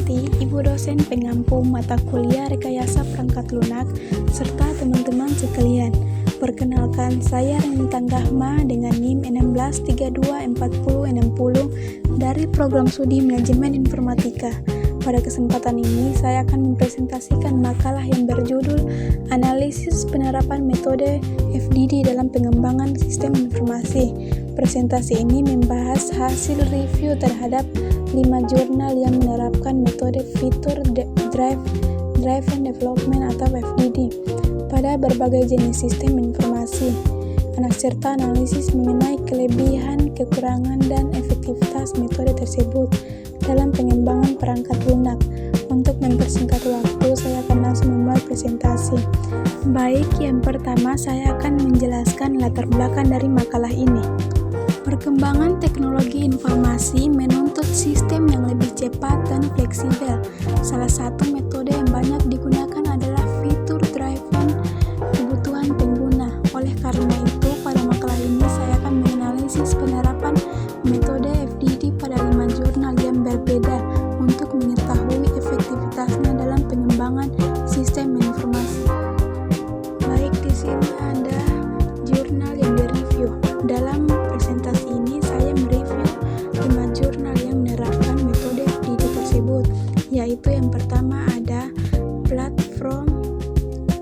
Suparti, Ibu dosen pengampu mata kuliah Rekayasa Perangkat Lunak, serta teman-teman sekalian. Perkenalkan, saya Reni Tanggahma dengan NIM 16324060 dari Program Studi Manajemen Informatika. Pada kesempatan ini, saya akan mempresentasikan makalah yang berjudul Analisis Penerapan Metode FDD dalam Pengembangan Sistem Informasi. Presentasi ini membahas hasil review terhadap 5 jurnal yang menerapkan metode Feature Driven Development atau FDD pada berbagai jenis sistem informasi, serta analisis mengenai kelebihan, kekurangan, dan efektivitas metode tersebut dalam pengembangan perangkat lunak. Untuk mempersingkat waktu, saya akan langsung memulai presentasi. Baik, yang pertama saya akan menjelaskan latar belakang dari makalah ini. Perkembangan teknologi informasi menuntut sistem yang lebih cepat dan fleksibel. Salah satu metode yang banyak digunakan adalah Feature Driven kebutuhan pengguna. Oleh karena itu, pada makalah ini saya akan menganalisis penerapan metode FDD pada 5 jurnal yang berbeda untuk mengetahui efektivitasnya dalam pengembangan sistem informasi. Baik, di sini ada jurnal yang direview. Dalam presentasi ini saya mereview 5 jurnal yang menerapkan metode FDD tersebut, yaitu yang pertama ada Platform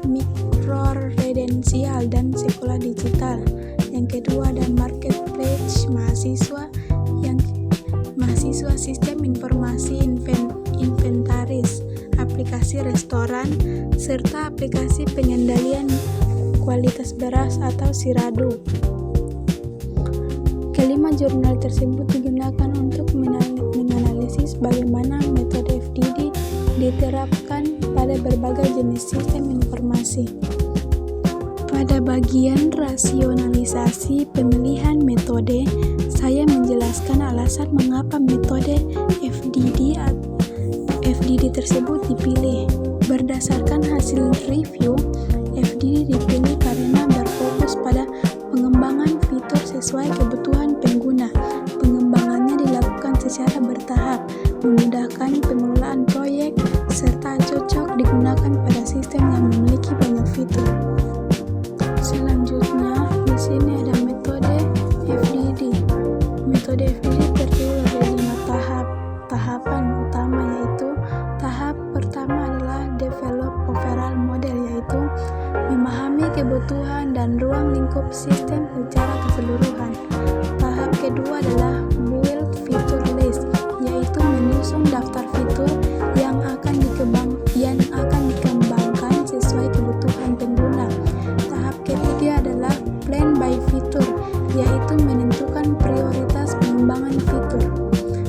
Mikroredensial dan Sekolah Digital. Yang kedua ada Marketplace Mahasiswa, Mahasiswa Sistem Informasi Inventaris, Aplikasi Restoran, serta Aplikasi Pengendalian Kualitas Beras atau Siradu. Kelima jurnal tersebut digunakan untuk menganalisis bagaimana metode FDD diterapkan pada berbagai jenis sistem informasi. Pada bagian rasionalisasi pemilihan metode, saya menjelaskan alasan mengapa metode FDD tersebut dipilih. Berdasarkan hasil review, FDD dipilih karena berfokus pada pengembangan fitur sesuai kebutuhan pengguna. Pengembangannya dilakukan secara bertahap, memudahkan pengelolaan proyek, serta cocok digunakan pada sistem yang memiliki banyak fitur. Selanjutnya, di sini ada metode FDD. Metode FDD terdiri dari 5 tahapan utama, yaitu tahap pertama adalah Develop Overall Model, yaitu memahami kebutuhan dan ruang lingkup sistem secara keseluruhan. Tahap kedua adalah Build Feature List, yaitu menyusun daftar fitur yang akan dikembangkan sesuai kebutuhan pengguna. Tahap ketiga adalah Plan by Feature, yaitu menentukan prioritas pengembangan fitur.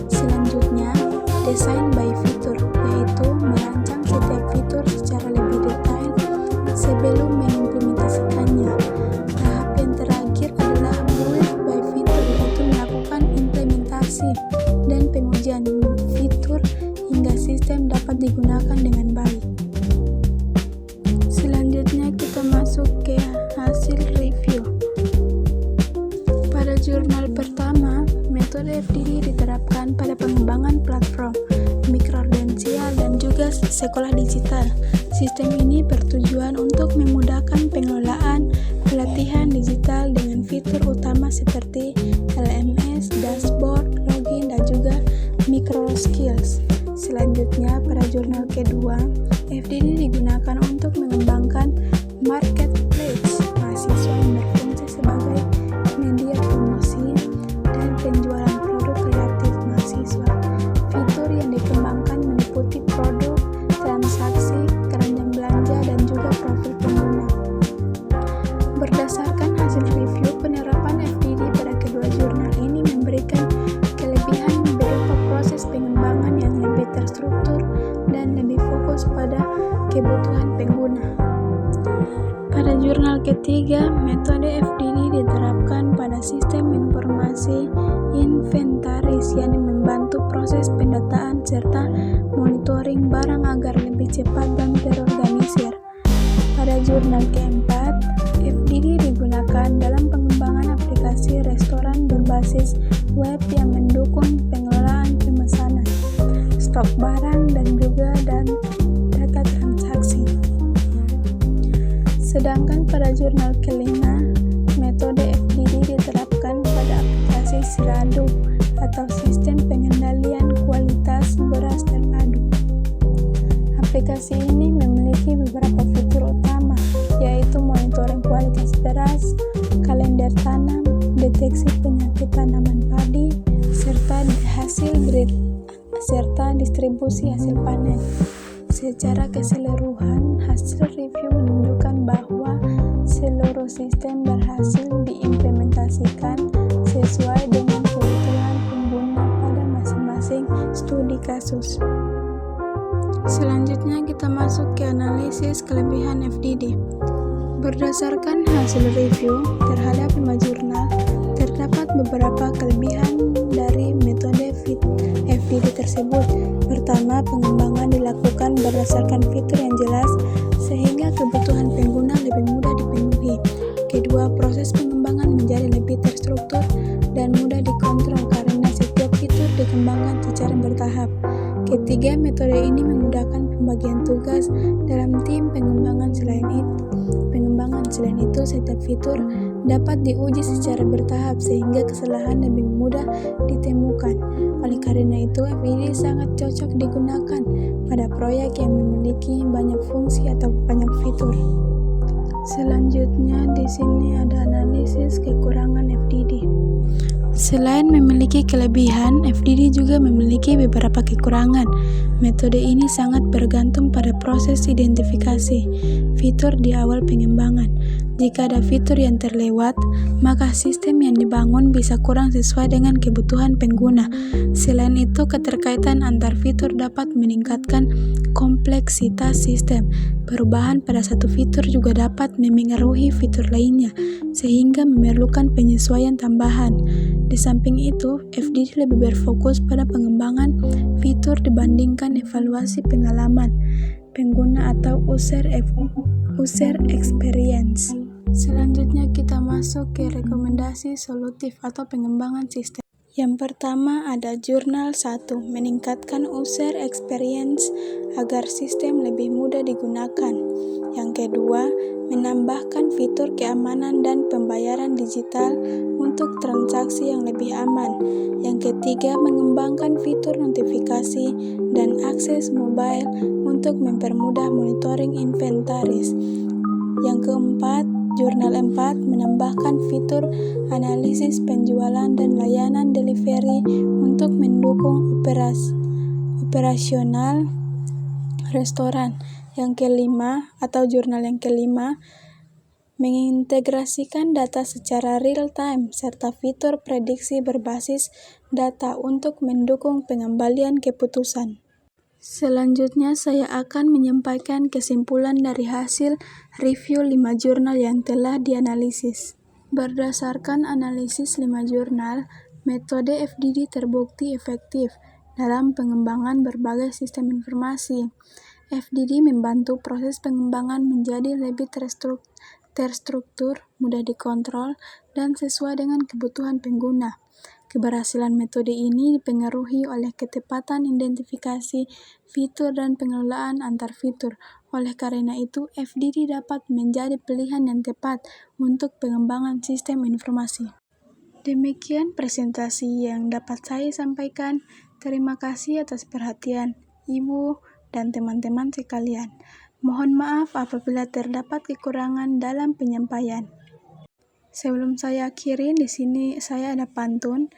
Selanjutnya, Design by Feature, yaitu merancang setiap fitur secara lebih detail sebelum mengimplementasikannya. Tahap yang terakhir adalah Build by Feature, yaitu melakukan implementasi dan pengujian fitur hingga sistem dapat digunakan dengan baik. Selanjutnya kita masuk ke hasil review. Pada jurnal pertama, metode FDD diterapkan pada pengembangan platform mikroredensial dan juga sekolah digital. Sistem ini bertujuan untuk memudahkan pengelolaan pelatihan digital dengan fitur utama seperti LMS, dashboard, login, dan juga micro skills. Selanjutnya, pada jurnal kedua, FDD digunakan untuk mengembangkan marketplace mahasiswa yang berfungsi sebagai media promosi dan penjualan produk kreatif mahasiswa. Fitur yang dikembangkan meliputi produk, transaksi, keranjang belanja, dan juga profil pengguna. Berdasarkan hasil review, penerapan FDD pada kedua jurnal ini memberikan kelebihan berupa proses pengembangan yang lebih terstruktur dan lebih fokus pada kebutuhan pengguna. Pada jurnal ketiga, metode FDD diterapkan pada sistem informasi inventaris yang membantu proses pendataan serta monitoring barang agar lebih cepat dan terorganisir. Pada jurnal keempat, FDD digunakan dalam pengembangan aplikasi restoran berbasis web yang mendukung pengelolaan pemesanan. stok barang, dan juga data transaksi. Sedangkan pada jurnal kelima, metode FDD diterapkan pada aplikasi SIRADO atau Sistem Pengendalian Kualitas Beras Terpadu. Aplikasi ini memiliki beberapa fitur utama, yaitu monitoring kualitas beras, kalender tanam, deteksi penyakit tanaman padi, serta distribusi hasil panen. Secara keseluruhan, hasil review menunjukkan bahwa seluruh sistem berhasil diimplementasikan sesuai dengan kebutuhan pengguna pada masing-masing studi kasus. Selanjutnya kita masuk ke analisis kelebihan FDD. Berdasarkan hasil review terhadap 5 jurnal, terdapat beberapa kelebihan dari metode FDD tersebut. Pertama, pengembangan dilakukan berdasarkan fitur yang jelas sehingga kebutuhan pengguna lebih mudah dipenuhi. Kedua, proses pengembangan menjadi lebih terstruktur dan mudah dikontrol karena setiap fitur dikembangkan secara bertahap. Ketiga, metode ini memudahkan pembagian tugas dalam tim pengembangan. Selain itu, setiap fitur dapat diuji secara bertahap sehingga kesalahan lebih mudah ditemukan. Oleh karena itu, FDD sangat cocok digunakan pada proyek yang memiliki banyak fungsi atau banyak fitur. Selanjutnya di sini ada analisis kekurangan FDD. Selain memiliki kelebihan, FDD juga memiliki beberapa kekurangan. Metode ini sangat bergantung pada proses identifikasi fitur di awal pengembangan. Jika ada fitur yang terlewat, maka sistem yang dibangun bisa kurang sesuai dengan kebutuhan pengguna. Selain itu, keterkaitan antar fitur dapat meningkatkan kompleksitas sistem. Perubahan pada satu fitur juga dapat memengaruhi fitur lainnya, sehingga memerlukan penyesuaian tambahan. Di samping itu, FDD lebih berfokus pada pengembangan fitur dibandingkan evaluasi pengalaman pengguna atau user experience. Selanjutnya kita masuk ke rekomendasi solutif atau pengembangan sistem. Yang pertama ada jurnal 1, meningkatkan user experience agar sistem lebih mudah digunakan. Yang kedua, menambahkan fitur keamanan dan pembayaran digital untuk transaksi yang lebih aman. Yang ketiga, mengembangkan fitur notifikasi dan akses mobile untuk mempermudah monitoring inventaris. Yang keempat, jurnal 4 menambahkan fitur analisis penjualan dan layanan delivery untuk mendukung operasional restoran. Yang kelima, atau jurnal yang kelima, mengintegrasikan data secara real-time serta fitur prediksi berbasis data untuk mendukung pengembalian keputusan. Selanjutnya saya akan menyampaikan kesimpulan dari hasil review 5 jurnal yang telah dianalisis. Berdasarkan analisis 5 jurnal, metode FDD terbukti efektif dalam pengembangan berbagai sistem informasi. FDD membantu proses pengembangan menjadi lebih terstruktur, mudah dikontrol, dan sesuai dengan kebutuhan pengguna. Keberhasilan metode ini dipengaruhi oleh ketepatan identifikasi fitur dan pengelolaan antar fitur. Oleh karena itu, FDD dapat menjadi pilihan yang tepat untuk pengembangan sistem informasi. Demikian presentasi yang dapat saya sampaikan. Terima kasih atas perhatian Ibu dan teman-teman sekalian. Mohon maaf apabila terdapat kekurangan dalam penyampaian. Sebelum saya akhiri, di sini saya ada pantun.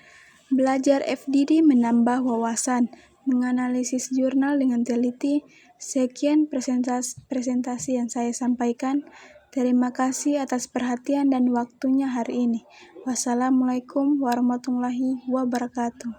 Belajar FDD menambah wawasan, menganalisis jurnal dengan teliti. Sekian presentasi yang saya sampaikan. Terima kasih atas perhatian dan waktunya hari ini. Wassalamualaikum warahmatullahi wabarakatuh.